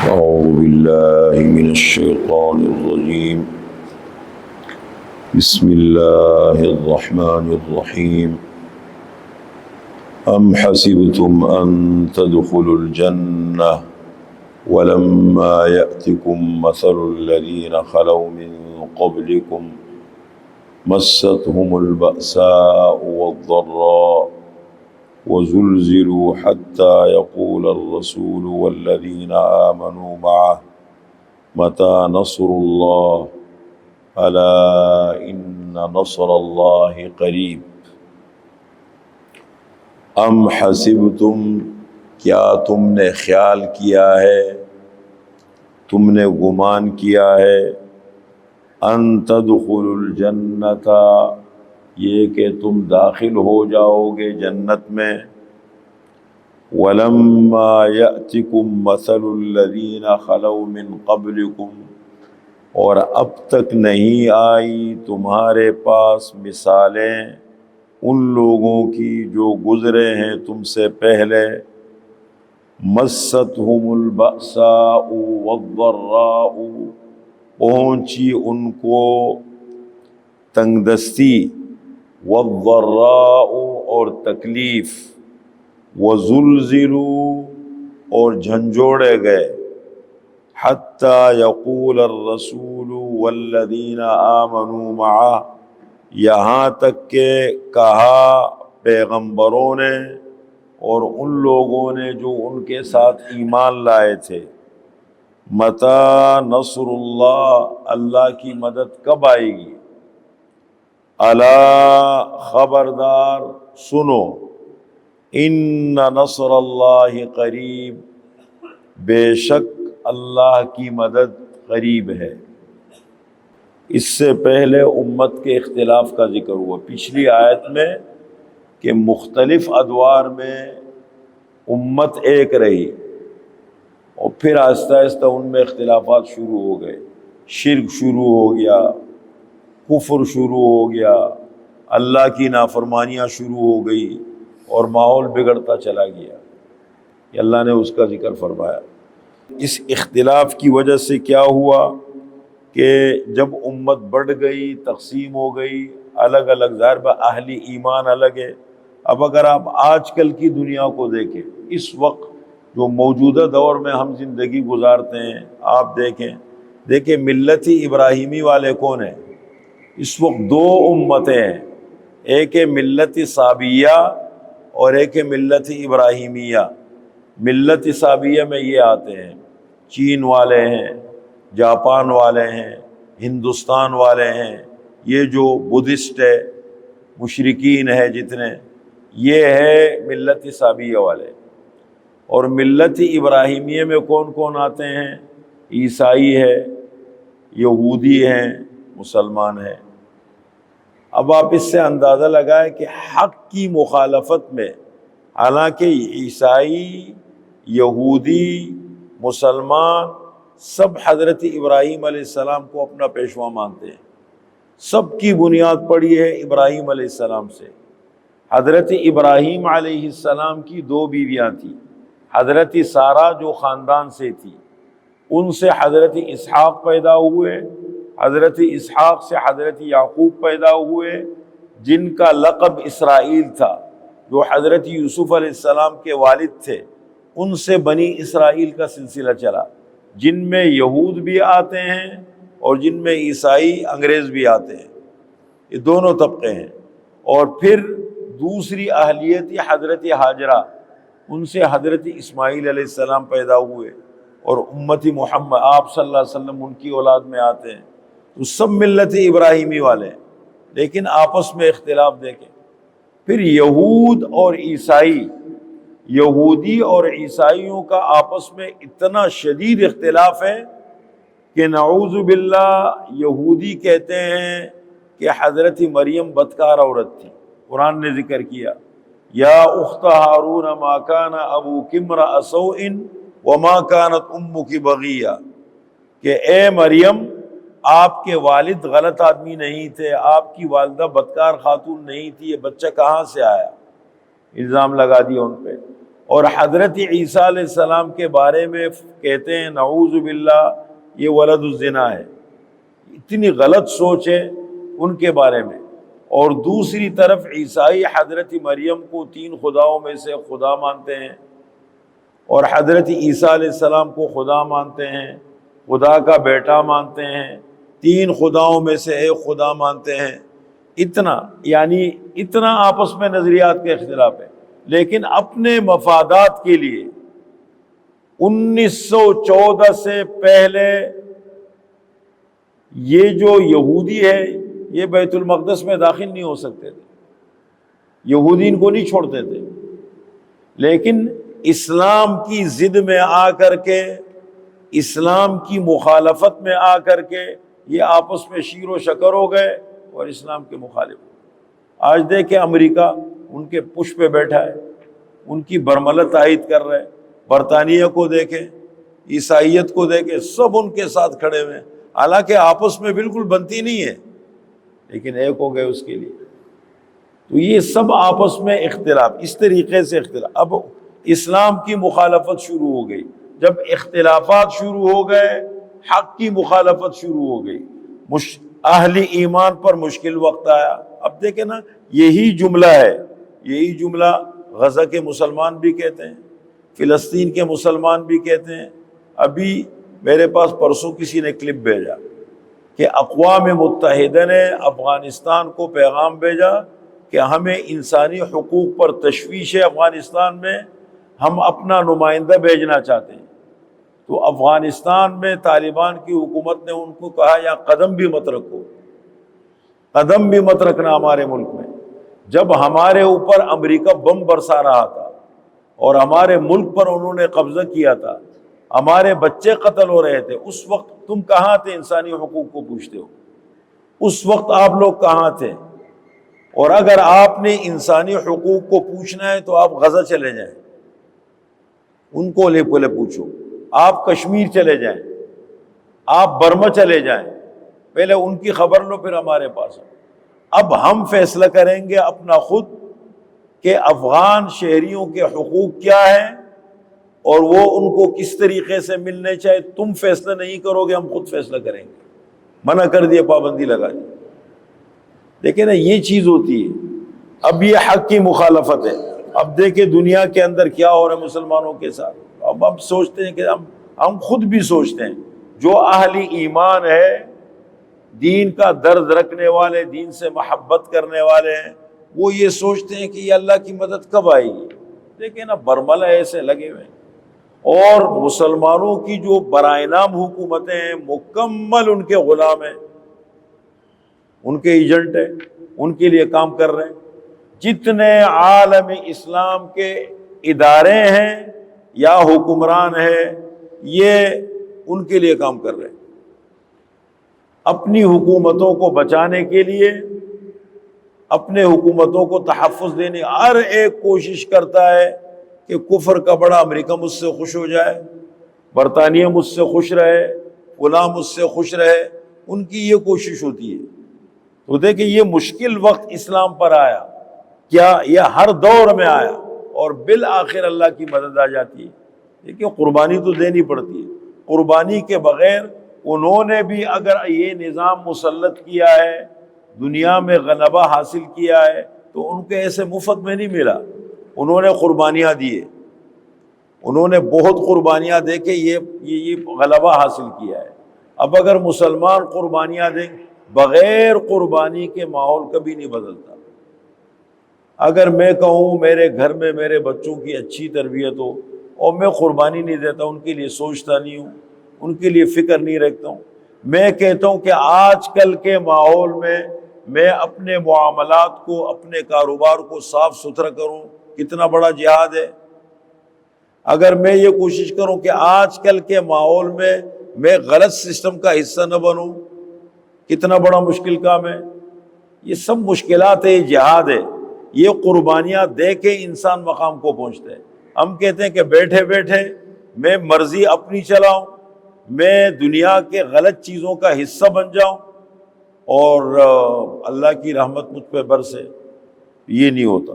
أعوذ بالله من الشيطان الرجيم. بسم الله الرحمن الرحيم. أم حسبتم أن تدخلوا الجنة ولما يأتكم مثل الذين خلوا من قبلكم مستهم البأساء والضراء وزلزلوا حتى يقول الرسول والذين آمنوا معه متى نصر الله ألا إن نصر الله قریب. ام حسبتم، کیا تم نے خیال کیا ہے، تم نے گمان کیا ہے، ان تدخلوا الجنت، یہ کہ تم داخل ہو جاؤ گے جنت میں، ولما یأتکم مثل الذین خلوا من قبلکم، اور اب تک نہیں آئی تمہارے پاس مثالیں ان لوگوں کی جو گزرے ہیں تم سے پہلے، مستہم البأساء والضراء، پہنچی ان کو تنگ دستی، والضراء اور تکلیف، وزلزلوا اور جھنجھوڑے گئے، حتی یقول الرسول والذین آمنوا معہ، یہاں تک کہ کہا پیغمبروں نے اور ان لوگوں نے جو ان کے ساتھ ایمان لائے تھے، متی نصر اللہ، اللہ کی مدد کب آئے گی، الا خبردار سنو، ان نصر اللہ قریب، بے شک اللہ کی مدد قریب ہے. اس سے پہلے امت کے اختلاف کا ذکر ہوا پچھلی آیت میں کہ مختلف ادوار میں امت ایک رہی، اور پھر آہستہ آہستہ ان میں اختلافات شروع ہو گئے، شرک شروع ہو گیا، کفر شروع ہو گیا، اللہ کی نافرمانیاں شروع ہو گئی اور ماحول بگڑتا چلا گیا. یہ اللہ نے اس کا ذکر فرمایا. اس اختلاف کی وجہ سے کیا ہوا کہ جب امت بڑھ گئی، تقسیم ہو گئی، الگ الگ، ظاہر اہل ایمان الگ ہے. اب اگر آپ آج کل کی دنیا کو دیکھیں، اس وقت جو موجودہ دور میں ہم زندگی گزارتے ہیں، آپ دیکھیں ملت ابراہیمی والے کون ہیں؟ اس وقت دو امتیں ہیں، ایک ہے ملت سابیہ اور ایک ہے ملت ابراہیمیہ. ملت سابیہ میں یہ آتے ہیں، چین والے ہیں، جاپان والے ہیں، ہندوستان والے ہیں، یہ جو بدھسٹ ہے، مشرکین ہے جتنے، یہ ہے ملت سابیہ والے. اور ملت ابراہیمیہ میں کون کون آتے ہیں؟ عیسائی ہے، یہودی ہیں، مسلمان ہیں. اب آپ اس سے اندازہ لگائیں کہ حق کی مخالفت میں، حالانکہ عیسائی، یہودی، مسلمان سب حضرت ابراہیم علیہ السلام کو اپنا پیشوا مانتے ہیں، سب کی بنیاد پڑی ہے ابراہیم علیہ السلام سے. حضرت ابراہیم علیہ السلام کی دو بیویاں تھیں، حضرت سارہ جو خاندان سے تھی، ان سے حضرت اسحاق پیدا ہوئے، حضرت اسحاق سے حضرت یعقوب پیدا ہوئے جن کا لقب اسرائیل تھا، جو حضرت یوسف علیہ السلام کے والد تھے. ان سے بنی اسرائیل کا سلسلہ چلا، جن میں یہود بھی آتے ہیں اور جن میں عیسائی انگریز بھی آتے ہیں. یہ دونوں طبقے ہیں. اور پھر دوسری اہلیت حضرت ہاجرہ، ان سے حضرت اسماعیل علیہ السلام پیدا ہوئے، اور امتی محمد آپ صلی اللہ علیہ وسلم ان کی اولاد میں آتے ہیں. تو سب ملت ابراہیمی والے ہیں، لیکن آپس میں اختلاف دیکھیں. پھر یہود اور عیسائی، یہودی اور عیسائیوں کا آپس میں اتنا شدید اختلاف ہے کہ نعوذ باللہ یہودی کہتے ہیں کہ حضرت مریم بدکار عورت تھی. قرآن نے ذکر کیا، یا اخت ہارون ما کان ابوک امرأ سوء وما کانت امک بغیہ، کہ اے مریم آپ کے والد غلط آدمی نہیں تھے، آپ کی والدہ بدکار خاتون نہیں تھی، یہ بچہ کہاں سے آیا؟ الزام لگا دیا ان پہ. اور حضرت عیسیٰ علیہ السلام کے بارے میں کہتے ہیں نعوذ باللہ یہ ولد الزنا ہے. اتنی غلط سوچ ہے ان کے بارے میں. اور دوسری طرف عیسائی حضرت مریم کو 3 خداؤں میں سے خدا مانتے ہیں، اور حضرت عیسیٰ علیہ السلام کو خدا مانتے ہیں، خدا کا بیٹا مانتے ہیں، 3 خداؤں میں سے ایک خدا مانتے ہیں. اتنا آپس میں نظریات کے اختلاف ہے. لیکن اپنے مفادات کے لیے 1914 سے پہلے یہ جو یہودی ہے یہ بیت المقدس میں داخل نہیں ہو سکتے تھے، یہودی ان کو نہیں چھوڑتے تھے. لیکن اسلام کی ضد میں آ کر کے، اسلام کی مخالفت میں آ کر کے یہ آپس میں شیر و شکر ہو گئے اور اسلام کے مخالف. آج دیکھیں امریکہ ان کے پش پہ بیٹھا ہے، ان کی برملت عائد کر رہے. برطانیہ کو دیکھیں، عیسائیت کو دیکھیں، سب ان کے ساتھ کھڑے ہوئے ہیں، حالانکہ آپس میں بالکل بنتی نہیں ہے، لیکن ایک ہو گئے اس کے لیے. تو یہ سب آپس میں اختلاف، اس طریقے سے اختلاف. اب اسلام کی مخالفت شروع ہو گئی. جب اختلافات شروع ہو گئے، حق کی مخالفت شروع ہو گئی، اہل ایمان پر مشکل وقت آیا. اب دیکھیں نا، یہی جملہ ہے، یہی جملہ غزہ کے مسلمان بھی کہتے ہیں، فلسطین کے مسلمان بھی کہتے ہیں. ابھی میرے پاس پرسوں کسی نے کلپ بھیجا کہ اقوام متحدہ نے افغانستان کو پیغام بھیجا کہ ہمیں انسانی حقوق پر تشویش ہے افغانستان میں، ہم اپنا نمائندہ بھیجنا چاہتے ہیں. تو افغانستان میں طالبان کی حکومت نے ان کو کہا یا قدم بھی مت رکھو، قدم بھی مت رکھنا ہمارے ملک میں. جب ہمارے اوپر امریکہ بم برسا رہا تھا اور ہمارے ملک پر انہوں نے قبضہ کیا تھا، ہمارے بچے قتل ہو رہے تھے، اس وقت تم کہاں تھے انسانی حقوق کو پوچھتے ہو؟ اس وقت آپ لوگ کہاں تھے؟ اور اگر آپ نے انسانی حقوق کو پوچھنا ہے تو آپ غزہ چلے جائیں، ان کو لے پلے پوچھو. آپ کشمیر چلے جائیں، آپ برما چلے جائیں، پہلے ان کی خبر لو پھر ہمارے پاس. اب ہم فیصلہ کریں گے اپنا خود کہ افغان شہریوں کے حقوق کیا ہیں اور وہ ان کو کس طریقے سے ملنے چاہیے. تم فیصلہ نہیں کرو گے، ہم خود فیصلہ کریں گے. منع کر دیا، پابندی لگا دی. دیکھیں نا، یہ چیز ہوتی ہے. اب یہ حق کی مخالفت ہے. اب دیکھیں دنیا کے اندر کیا ہو رہا ہے مسلمانوں کے ساتھ. اب سوچتے ہیں کہ ہم خود بھی سوچتے ہیں، جو اہل ایمان ہے، دین کا درد رکھنے والے، دین سے محبت کرنے والے ہیں، وہ یہ سوچتے ہیں کہ یہ اللہ کی مدد کب آئے گی. دیکھیں نا، برملا ایسے لگے ہوئے ہیں. اور مسلمانوں کی جو برائے نام حکومتیں ہیں مکمل ان کے غلام ہیں، ان کے ایجنٹ ہیں، ان کے لیے کام کر رہے ہیں. جتنے عالم اسلام کے ادارے ہیں یا حکمران ہیں، یہ ان کے لیے کام کر رہے ہیں. اپنی حکومتوں کو بچانے کے لیے، اپنے حکومتوں کو تحفظ دینے، ہر ایک کوشش کرتا ہے کہ کفر کا بڑا امریکہ مجھ سے خوش ہو جائے، برطانیہ مجھ سے خوش رہے، فلاں مجھ سے خوش رہے. ان کی یہ کوشش ہوتی ہے. تو دیکھیں یہ مشکل وقت اسلام پر آیا، کیا یہ ہر دور میں آیا، اور بالآخر اللہ کی مدد آ جاتی ہے. دیکھیں قربانی تو دینی پڑتی ہے. قربانی کے بغیر انہوں نے بھی اگر یہ نظام مسلط کیا ہے، دنیا میں غلبہ حاصل کیا ہے، تو ان کے ایسے مفت میں نہیں ملا. انہوں نے قربانیاں دیے، انہوں نے بہت قربانیاں دے کے یہ غلبہ حاصل کیا ہے. اب اگر مسلمان قربانیاں دیں، بغیر قربانی کے ماحول کبھی نہیں بدلتا. اگر میں کہوں میرے گھر میں میرے بچوں کی اچھی تربیت ہو اور میں قربانی نہیں دیتا، ان کے لیے سوچتا نہیں ہوں، ان کے لیے فکر نہیں رکھتا ہوں، میں کہتا ہوں کہ آج کل کے ماحول میں اپنے معاملات کو، اپنے کاروبار کو صاف ستھرا کروں، کتنا بڑا جہاد ہے. اگر میں یہ کوشش کروں کہ آج کل کے ماحول میں غلط سسٹم کا حصہ نہ بنوں، کتنا بڑا مشکل کام ہے. یہ سب مشکلات ہے، یہ جہاد ہے. یہ قربانیاں دے کے انسان مقام کو پہنچتا ہے. ہم کہتے ہیں کہ بیٹھے بیٹھے میں مرضی اپنی چلاؤں، میں دنیا کے غلط چیزوں کا حصہ بن جاؤں اور اللہ کی رحمت مجھ پہ برسے. یہ نہیں ہوتا.